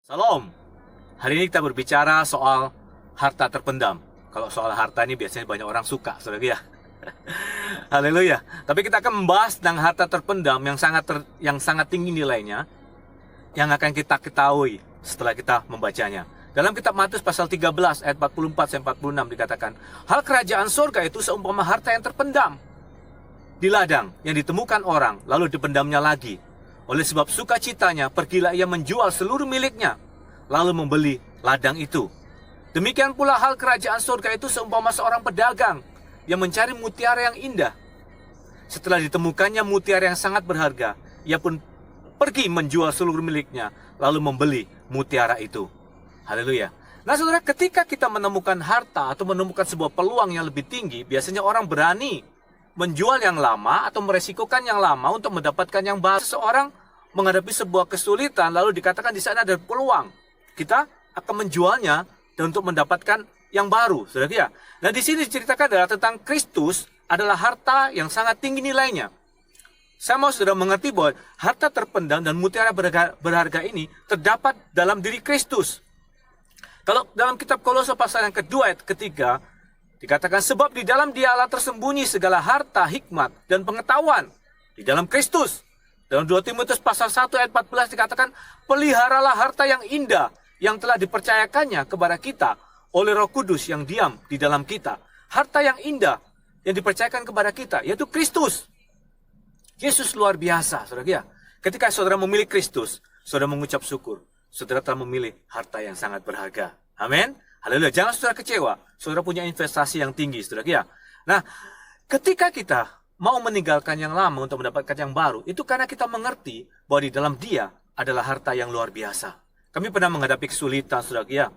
Salam. Hari ini kita berbicara soal harta terpendam. Kalau soal harta ini biasanya banyak orang suka, saudara ya. Haleluya. Tapi kita akan membahas tentang harta terpendam yang sangat tinggi nilainya, yang akan kita ketahui setelah kita membacanya. Dalam kitab Matius pasal 13 ayat 44 sampai 46 dikatakan, hal kerajaan surga itu seumpama harta yang terpendam di ladang yang ditemukan orang lalu dipendamnya lagi. Oleh sebab sukacitanya, pergilah ia menjual seluruh miliknya, lalu membeli ladang itu. Demikian pula hal kerajaan surga itu seumpama seorang pedagang yang mencari mutiara yang indah. Setelah ditemukannya mutiara yang sangat berharga, ia pun pergi menjual seluruh miliknya, lalu membeli mutiara itu. Haleluya. Nah saudara, ketika kita menemukan harta atau menemukan sebuah peluang yang lebih tinggi, biasanya orang berani menjual yang lama atau meresikokan yang lama untuk mendapatkan yang baru. Seseorang menghadapi sebuah kesulitan lalu dikatakan di sana ada peluang. Kita akan menjualnya dan untuk mendapatkan yang baru, saudara ya. Nah di sini diceritakan adalah tentang Kristus adalah harta yang sangat tinggi nilainya. Saya mau saudara mengerti bahwa harta terpendam dan mutiara berharga ini terdapat dalam diri Kristus. Kalau dalam kitab Kolose pasal yang kedua ayat ketiga, dikatakan sebab di dalam Dialah tersembunyi segala harta, hikmat, dan pengetahuan di dalam Kristus. Dalam 2 Timotius pasal 1 ayat 14 dikatakan, peliharalah harta yang indah yang telah dipercayakannya kepada kita oleh Roh Kudus yang diam di dalam kita. Harta yang indah yang dipercayakan kepada kita, yaitu Kristus. Yesus luar biasa, saudara ya. Ketika saudara memilih Kristus, saudara mengucap syukur. Saudara telah memilih harta yang sangat berharga. Amin. Haleluya. Jangan saudara kecewa. Saudara punya investasi yang tinggi, saudara ya. Nah, ketika kita mau meninggalkan yang lama untuk mendapatkan yang baru, itu karena kita mengerti bahwa di dalam Dia adalah harta yang luar biasa. Kami pernah menghadapi kesulitan, saudara ya.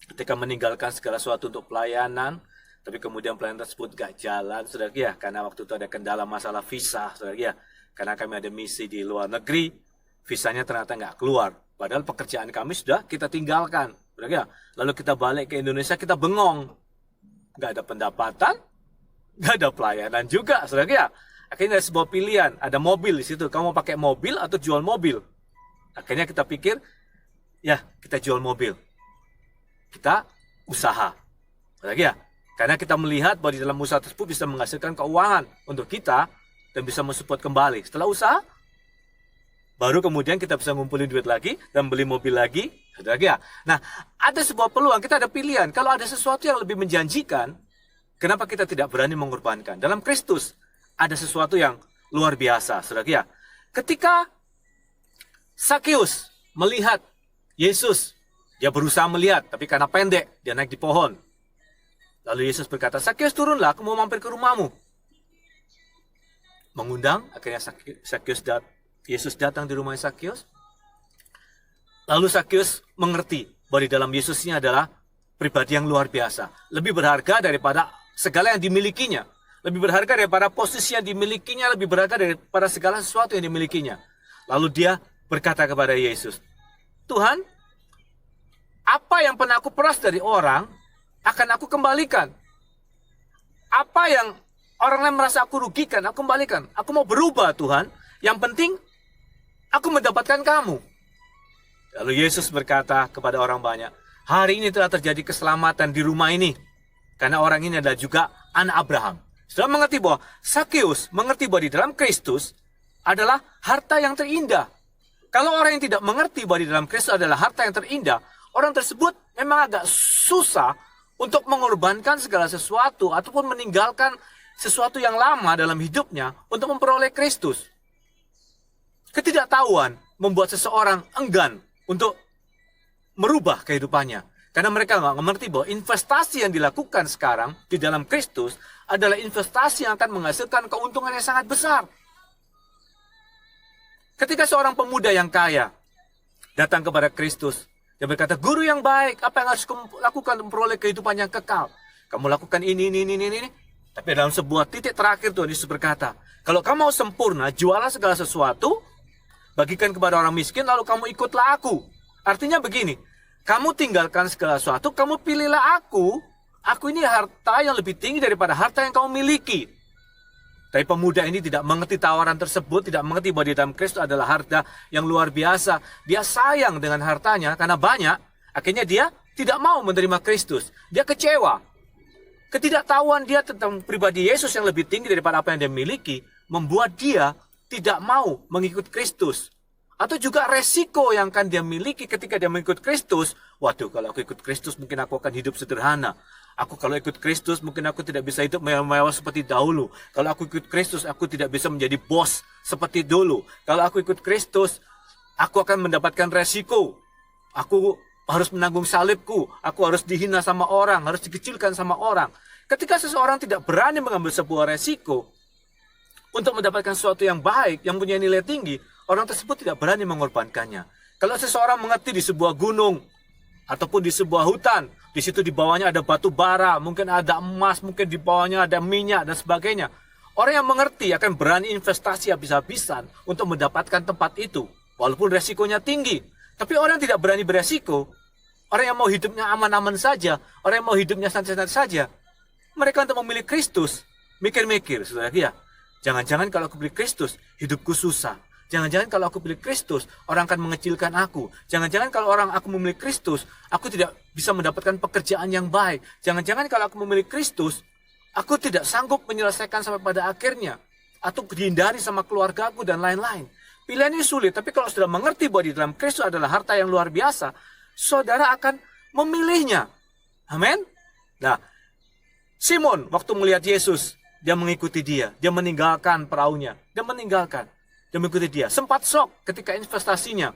Ketika meninggalkan segala sesuatu untuk pelayanan, tapi kemudian pelayanan tersebut gak jalan, saudara ya. Karena waktu itu ada kendala masalah visa, saudara ya. Karena kami ada misi di luar negeri, visanya ternyata gak keluar. Padahal pekerjaan kami sudah kita tinggalkan. Ya? Lalu kita balik ke Indonesia, kita bengong. Gak ada pendapatan, gak ada pelayanan juga. Saudara ya? Akhirnya ada sebuah pilihan, ada mobil di situ. Kamu mau pakai mobil atau jual mobil? Akhirnya kita pikir, ya kita jual mobil. Kita usaha. Saudara ya? Karena kita melihat bahwa di dalam usaha tersebut bisa menghasilkan keuangan untuk kita dan bisa mensupport kembali. Setelah usaha, baru kemudian kita bisa ngumpulin duit lagi dan beli mobil lagi. Saudara ya? Nah, ada sebuah peluang, kita ada pilihan. Kalau ada sesuatu yang lebih menjanjikan, kenapa kita tidak berani mengorbankan? Dalam Kristus ada sesuatu yang luar biasa, saudara ya. Ketika Sakeus melihat Yesus, dia berusaha melihat, tapi karena pendek, dia naik di pohon. Lalu Yesus berkata, Sakeus turunlah, aku mau mampir ke rumahmu. Mengundang, akhirnya Yesus datang di rumah Sakeus. Lalu Sakeus mengerti bahwa di dalam Yesusnya adalah pribadi yang luar biasa. Lebih berharga daripada segala yang dimilikinya. Lebih berharga daripada posisi yang dimilikinya. Lebih berharga daripada segala sesuatu yang dimilikinya. Lalu dia berkata kepada Yesus, Tuhan, apa yang pernah aku peras dari orang, akan aku kembalikan. Apa yang orang lain merasa aku rugikan, aku kembalikan. Aku mau berubah Tuhan. Yang penting, aku mendapatkan kamu. Lalu Yesus berkata kepada orang banyak, hari ini telah terjadi keselamatan di rumah ini. Karena orang ini adalah juga anak Abraham. Sudah mengerti bahwa Sakeus mengerti bahwa di dalam Kristus adalah harta yang terindah. Kalau orang yang tidak mengerti bahwa di dalam Kristus adalah harta yang terindah, orang tersebut memang agak susah untuk mengorbankan segala sesuatu ataupun meninggalkan sesuatu yang lama dalam hidupnya untuk memperoleh Kristus. Ketidaktahuan membuat seseorang enggan untuk merubah kehidupannya. Karena mereka nggak mengerti bahwa investasi yang dilakukan sekarang di dalam Kristus adalah investasi yang akan menghasilkan keuntungan yang sangat besar. Ketika seorang pemuda yang kaya datang kepada Kristus, dia berkata, guru yang baik, apa yang harus kamu lakukan untuk memperoleh kehidupan yang kekal? Kamu lakukan ini. Tapi dalam sebuah titik terakhir Tuhan Yesus berkata, kalau kamu mau sempurna, jualah segala sesuatu, bagikan kepada orang miskin, lalu kamu ikutlah aku. Artinya begini, kamu tinggalkan segala sesuatu, kamu pilihlah aku. Aku ini harta yang lebih tinggi daripada harta yang kamu miliki. Tapi pemuda ini tidak mengerti tawaran tersebut, tidak mengerti bahwa di dalam Kristus adalah harta yang luar biasa. Dia sayang dengan hartanya karena banyak, akhirnya dia tidak mau menerima Kristus. Dia kecewa. Ketidaktahuan dia tentang pribadi Yesus yang lebih tinggi daripada apa yang dia miliki, membuat dia tidak mau mengikut Kristus. Atau juga resiko yang akan dia miliki ketika dia mengikut Kristus. Waduh, kalau aku ikut Kristus mungkin aku akan hidup sederhana. Aku kalau ikut Kristus mungkin aku tidak bisa hidup mewah-mewah seperti dahulu. Kalau aku ikut Kristus aku tidak bisa menjadi bos seperti dulu. Kalau aku ikut Kristus aku akan mendapatkan resiko. Aku harus menanggung salibku. Aku harus dihina sama orang, harus dikecilkan sama orang. Ketika seseorang tidak berani mengambil sebuah resiko untuk mendapatkan sesuatu yang baik, yang punya nilai tinggi, orang tersebut tidak berani mengorbankannya. Kalau seseorang mengerti di sebuah gunung ataupun di sebuah hutan, di situ di bawahnya ada batu bara, mungkin ada emas, mungkin di bawahnya ada minyak dan sebagainya. Orang yang mengerti akan berani investasi habis-habisan untuk mendapatkan tempat itu, walaupun resikonya tinggi. Tapi orang yang tidak berani beresiko, orang yang mau hidupnya aman-aman saja, orang yang mau hidupnya santai-santai saja, mereka untuk memilih Kristus, mikir-mikir, saudara ya. Jangan-jangan kalau aku pilih Kristus, hidupku susah. Jangan-jangan kalau aku pilih Kristus, orang akan mengecilkan aku. Jangan-jangan kalau aku memilih Kristus, aku tidak bisa mendapatkan pekerjaan yang baik. Jangan-jangan kalau aku memilih Kristus, aku tidak sanggup menyelesaikan sampai pada akhirnya. Atau dihindari sama keluargaku dan lain-lain. Pilihan ini sulit, tapi kalau sudah mengerti bahwa di dalam Kristus adalah harta yang luar biasa, saudara akan memilihnya. Amin? Nah, Simon waktu melihat Yesus, dia mengikuti dia. Dia meninggalkan perahunya. Dia mengikuti dia. Sempat shock ketika investasinya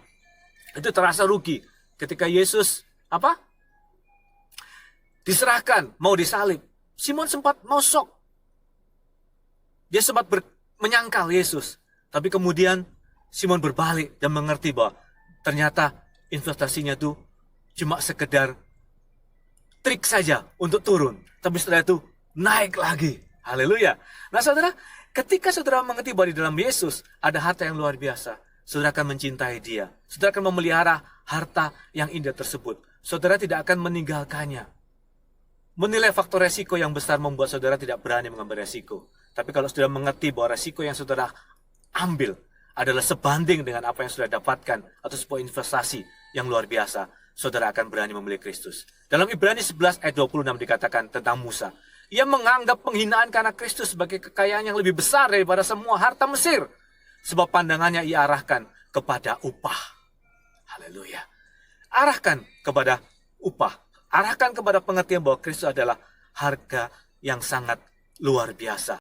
itu terasa rugi. Ketika Yesus diserahkan, mau disalib. Simon sempat mau shock. Dia sempat menyangkal Yesus. Tapi kemudian Simon berbalik dan mengerti bahwa ternyata investasinya itu cuma sekedar trik saja untuk turun. Tapi setelah itu naik lagi. Haleluya. Nah saudara, ketika saudara mengerti bahwa di dalam Yesus ada harta yang luar biasa, saudara akan mencintai dia. Saudara akan memelihara harta yang indah tersebut. Saudara tidak akan meninggalkannya. Menilai faktor resiko yang besar membuat saudara tidak berani mengambil resiko. Tapi kalau saudara mengerti bahwa resiko yang saudara ambil adalah sebanding dengan apa yang saudara dapatkan atau sebuah investasi yang luar biasa, saudara akan berani memilih Kristus. Dalam Ibrani 11 ayat 26 dikatakan tentang Musa. Ia menganggap penghinaan karena Kristus sebagai kekayaan yang lebih besar daripada semua harta Mesir. Sebab pandangannya ia arahkan kepada upah. Haleluya. Arahkan kepada upah. Arahkan kepada pengertian bahwa Kristus adalah harga yang sangat luar biasa.